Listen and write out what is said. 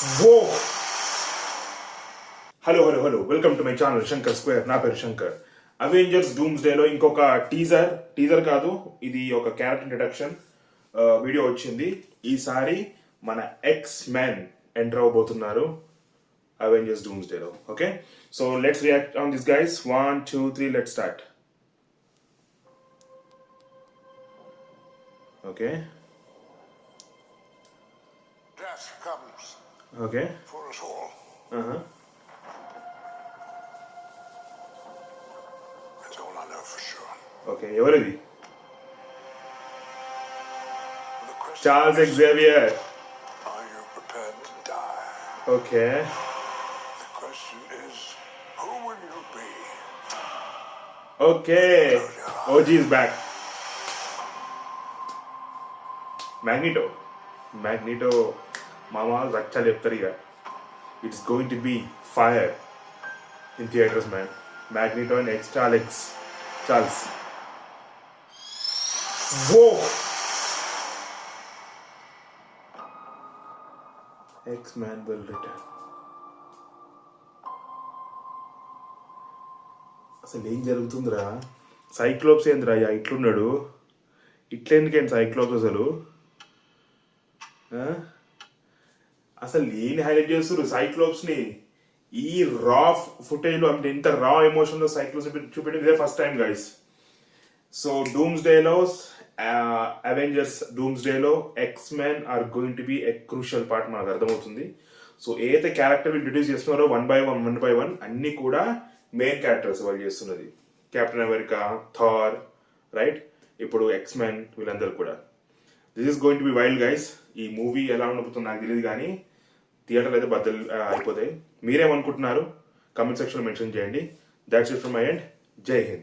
Whoa! Hello welcome to my channel Shankar square. నా పేరు Shankar. Avengers డూమ్స్డేలో ఇంకొక టీజర్ కాదు, ఇది ఒక క్యారెక్టర్ ఇంట్రడక్షన్ వీడియో వచ్చింది. ఈసారి మన ఎక్స్ మ్యాన్ ఎంటర్ అవబోతున్నారు అవెంజర్స్ డూమ్స్డేలో. Okay, so let's react on this guys. 1 2 3 let's start. Okay Death comes okay for us all. That's all I know for sure. Okay, ఎవరిది? The question Charles is, Xavier. are you prepared to die? Okay The question is, who will you be? Okay, OG is back. Magneto మామ రచ్చ చెప్తారు ఇక. It's going to be fire in theatres man. Magneto and Charles. Whoa, X man will return. అసలు ఏం జరుగుతుందిరా? Cyclops ఏందిరా ఇట్లున్నాడు? ఇట్లెందుకేంటి cyclops అసలు? అసలు ఏం హైలైట్ చేస్తారు సైక్లోప్స్ ని ఈ రా ఫుటేజ్ లో? అంటే ఇంత రా ఎమోషన్ లో సైక్లోప్స్ చూపెట్టింది ఇదే ఫస్ట్ టైం గైస్. సో డూమ్స్డేలో అవెంజర్స్ డూమ్స్డేలో X men are going to be a crucial part మనకు అర్థమవుతుంది. సో ఏదైతే క్యారెక్టర్ ఇంట్రడ్యూస్ చేస్తున్నారో వన్ బై వన్ అన్ని కూడా మెయిన్ క్యారెక్టర్స్ వాళ్ళు చేస్తున్నది. కెప్టెన్ అమెరికా, థార్, రైట్, ఇప్పుడు ఎక్స్ మెన్, వీళ్ళందరూ కూడా. This is going to be wild guys. ఈ మూవీ ఎలా ఉండబోతుందో నాకు తెలియదు, కానీ థియేటర్లు అయితే బద్దలు అయిపోతాయి. మీరేమనుకుంటున్నారు? కమెంట్ సెక్షన్లో మెన్షన్ చేయండి. That's it from my end. జై హింద్.